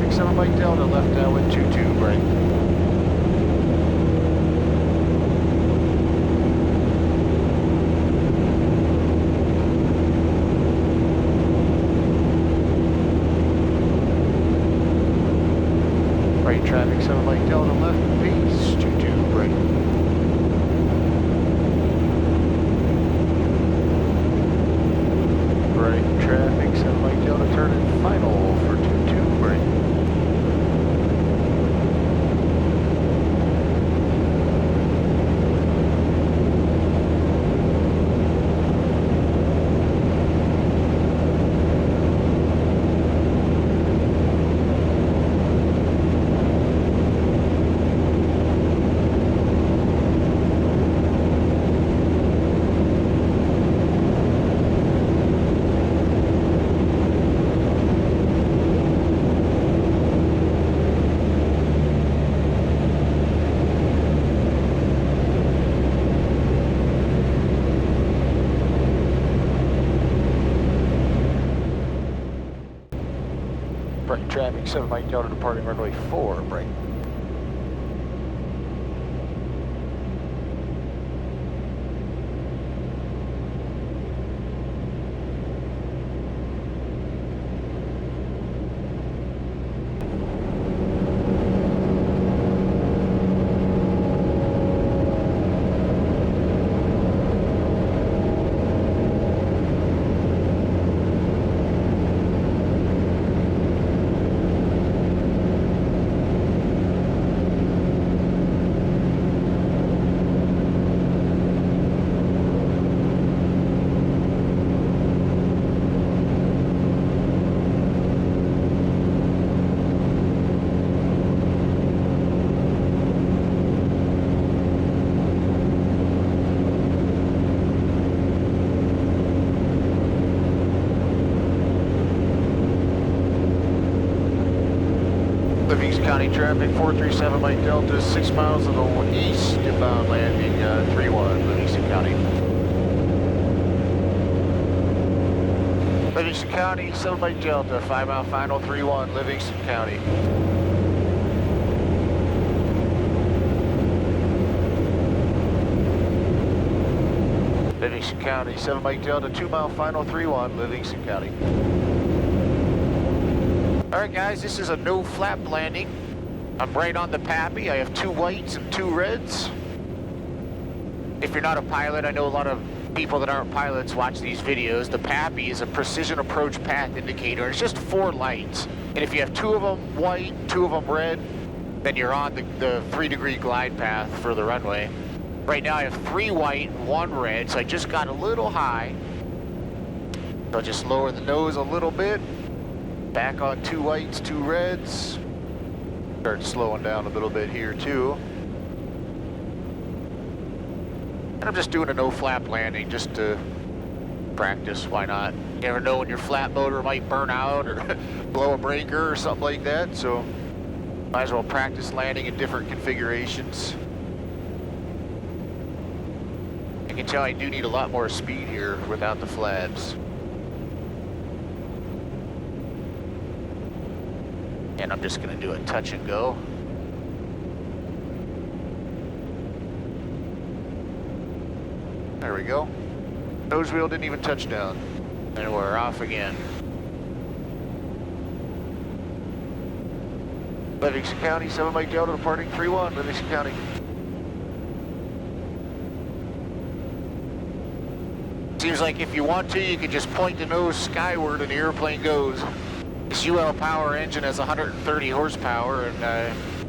traffic, 7 Mike Delta, left downwind 22, right. Right traffic, 7 Mike Delta, left base 22, right. Right traffic, 7 Mike Delta, turn in final for 22, right. Right traffic, 7 Mike Delta, departing runway 4, right. Livingston County traffic, 437 Mike Delta, 6 miles to the east, inbound landing 31, Livingston County. Livingston County, 7 Mike Delta, 5 mile final, 31, Livingston County. Livingston County, 7 Mike Delta, 2 mile final, 31, Livingston County. Alright guys, this is a no flap landing. I'm right on the Pappy. I have 2 whites and 2 reds. If you're not a pilot, I know a lot of people that aren't pilots watch these videos. The Pappy is a precision approach path indicator. It's just 4 lights. And if you have 2 of them white, 2 of them red, then you're on the 3-degree glide path for the runway. Right now I have 3 white and 1 red, so I just got a little high. So I'll just lower the nose a little bit. Back on 2 whites, 2 reds. Start slowing down a little bit here too. And I'm just doing a no flap landing just to practice, why not? You never know when your flap motor might burn out or blow a breaker or something like that, so might as well practice landing in different configurations. I can tell I do need a lot more speed here without the flaps. And I'm just gonna do a touch and go. There we go. Nose wheel didn't even touch down. And we're off again. Livingston County, 7 Mike Delta, departing 31, Livingston County. Seems like if you want to, you can just point the nose skyward and the airplane goes. This UL Power engine has 130 horsepower, and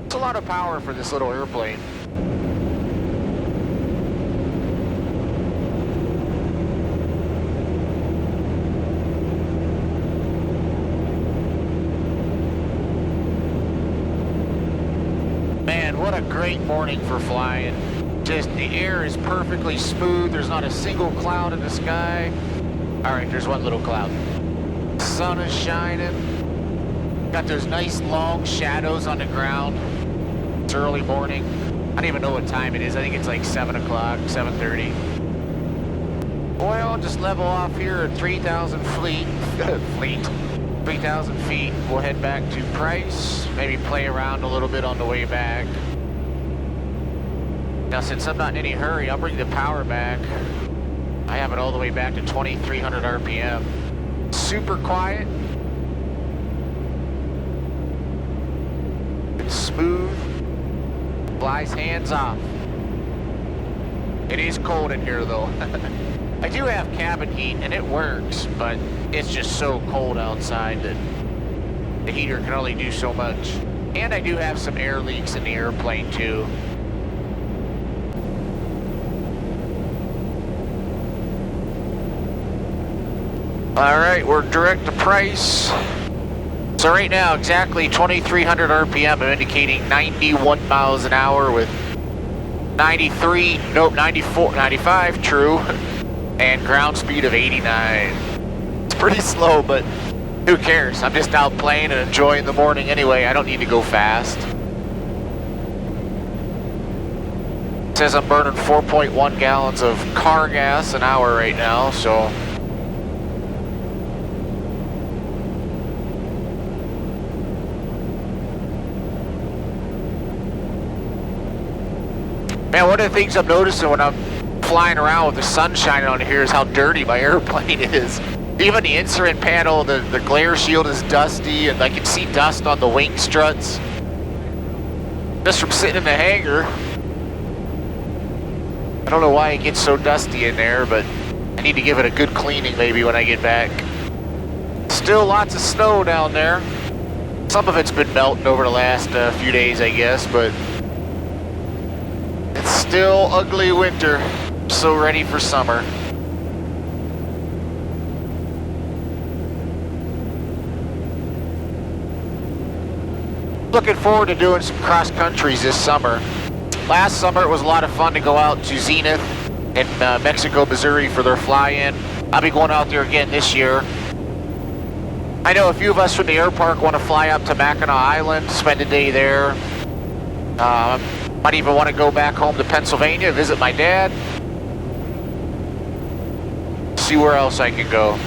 it's a lot of power for this little airplane. Man, what a great morning for flying. Just the air is perfectly smooth. There's not a single cloud in the sky. All right, there's one little cloud. Sun is shining. Got those nice long shadows on the ground. It's early morning. I don't even know what time it is. I think it's like 7 o'clock, 7:30. Boy, I'll just level off here at 3,000 feet. 3,000 feet, we'll head back to Price, maybe play around a little bit on the way back. Now since I'm not in any hurry, I'll bring the power back. I have it all the way back to 2,300 RPM. Super quiet. It's smooth. Flies hands off. It is cold in here though. I do have cabin heat and it works, but it's just so cold outside that the heater can only do so much. And I do have some air leaks in the airplane too. All right, we're direct to Price. So right now, exactly 2,300 RPM, I'm indicating 91 miles an hour with 94, 95, true, and ground speed of 89. It's pretty slow, but who cares? I'm just out playing and enjoying the morning anyway. I don't need to go fast. It says I'm burning 4.1 gallons of car gas an hour right now, so man, one of the things I'm noticing when I'm flying around with the sun shining on here is how dirty my airplane is. Even the instrument panel, the glare shield is dusty, and I can see dust on the wing struts. Just from sitting in the hangar. I don't know why it gets so dusty in there, but I need to give it a good cleaning maybe when I get back. Still lots of snow down there. Some of it's been melting over the last few days, I guess, but it's still ugly winter. So ready for summer. Looking forward to doing some cross countries this summer. Last summer it was a lot of fun to go out to Scenic in Mexico, Missouri for their fly-in. I'll be going out there again this year. I know a few of us from the air park want to fly up to Mackinac Island, spend a day there. Might even want to go back home to Pennsylvania, visit my dad. See where else I can go.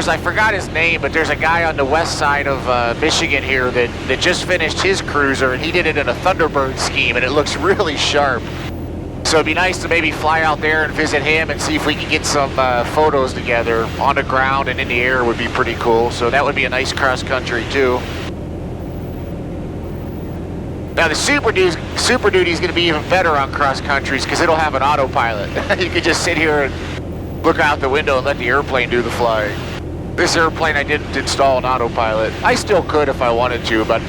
I forgot his name, but there's a guy on the west side of Michigan here that just finished his cruiser, and he did it in a Thunderbird scheme, and it looks really sharp. So it'd be nice to maybe fly out there and visit him and see if we can get some photos together on the ground and in the air would be pretty cool. So that would be a nice cross country too. Now the Super Duty is going to be even better on cross countries because it'll have an autopilot. You could just sit here and look out the window and let the airplane do the flying. This airplane I didn't install an autopilot. I still could if I wanted to, but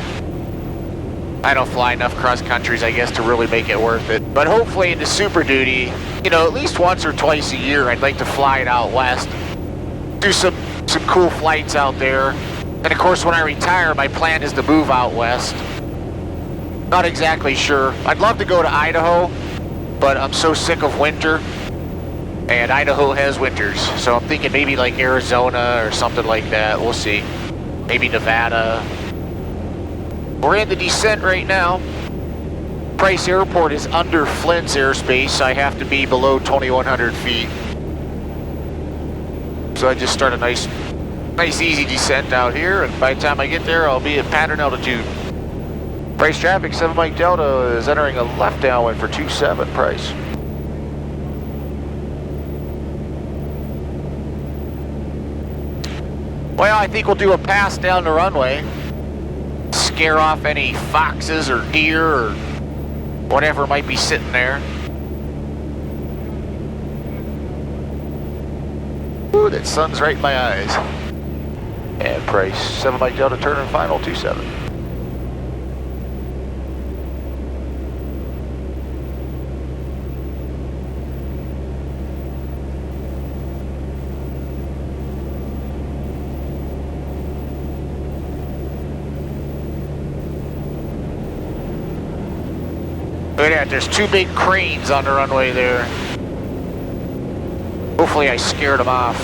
I don't fly enough cross countries, I guess, to really make it worth it. But hopefully in the Super Duty, you know, at least once or twice a year, I'd like to fly it out west. Do some cool flights out there. And of course, when I retire, my plan is to move out west. Not exactly sure. I'd love to go to Idaho, but I'm so sick of winter. And Idaho has winters, so I'm thinking maybe like Arizona or something like that. We'll see. Maybe Nevada. We're in the descent right now. Price Airport is under Flynn's airspace, so I have to be below 2,100 feet. So I just start a nice easy descent out here, and by the time I get there, I'll be at pattern altitude. Price traffic, 7 Mike Delta is entering a left downwind for 27 Price. Well, I think we'll do a pass down the runway. Scare off any foxes or deer or whatever might be sitting there. Ooh, that sun's right in my eyes. And Price, 7 Mike Delta, turn and final, 27. Look at that, there's two big cranes on the runway there. Hopefully I scared them off.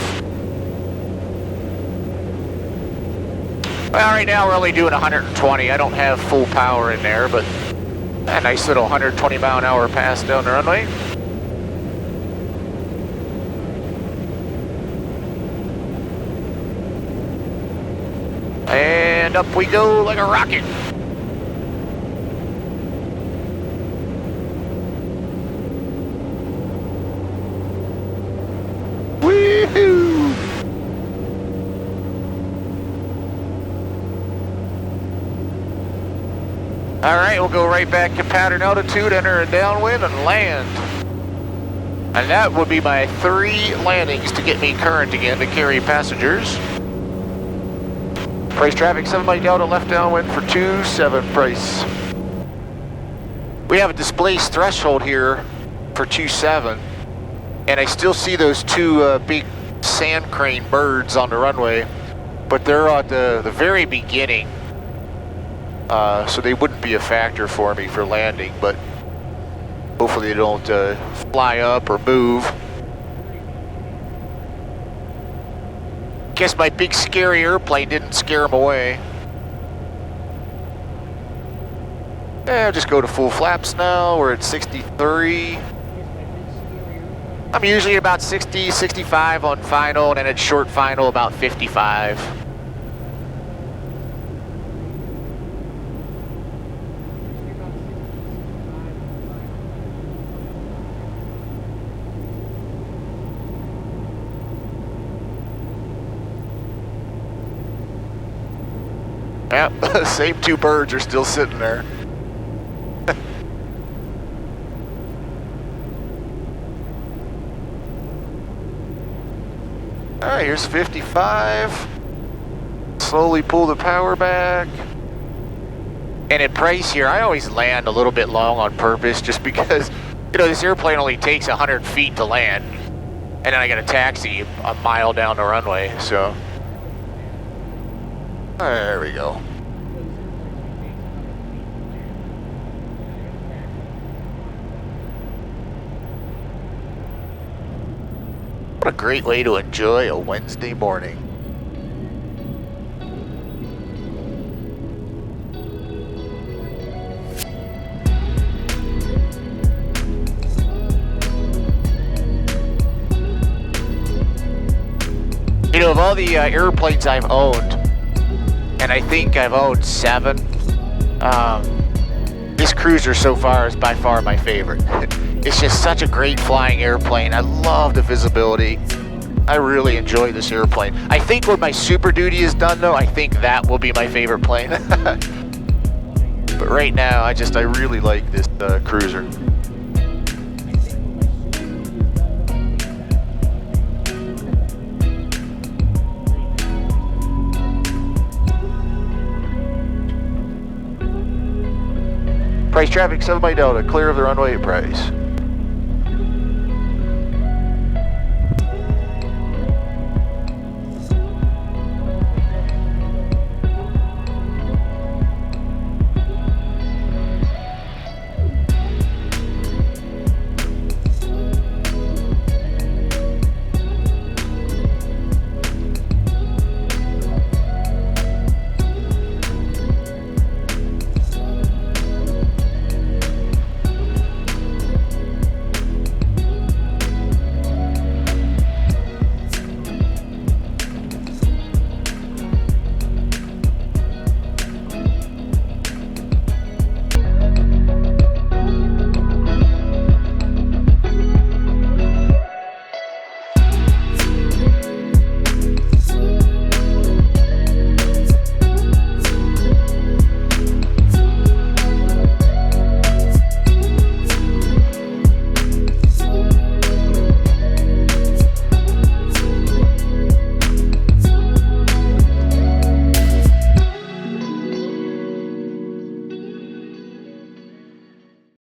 Well, right now we're only doing 120. I don't have full power in there, but a nice little 120 mile an hour pass down the runway. And up we go like a rocket. Woohoo! All right, we'll go right back to pattern altitude, enter a downwind, and land. And that would be my 3 landings to get me current again to carry passengers. Price traffic 7 by Delta, left downwind for 27 price. We have a displaced threshold here for 27, and I still see those 2 big sand crane birds on the runway, but they're at the very beginning, so they wouldn't be a factor for me for landing, but hopefully they don't fly up or move. Guess my big scary airplane didn't scare them away. I'll just go to full flaps now. We're at 63. I'm usually about 60, 65 on final, and then at short final about 55. Yep, same 2 birds are still sitting there. All right, here's 55. Slowly pull the power back. And at price here, I always land a little bit long on purpose just because, you know, this airplane only takes 100 feet to land. And then I got a taxi a mile down the runway, so. There we go. What a great way to enjoy a Wednesday morning. You know, of all the airplanes I've owned, and I think I've owned 7, this Cruzer so far is by far my favorite. It's just such a great flying airplane. I love the visibility. I really enjoy this airplane. I think when my Super Duty is done though, I think that will be my favorite plane. But right now, I really like this Cruzer. Price traffic 7 by Delta, clear of the runway at price.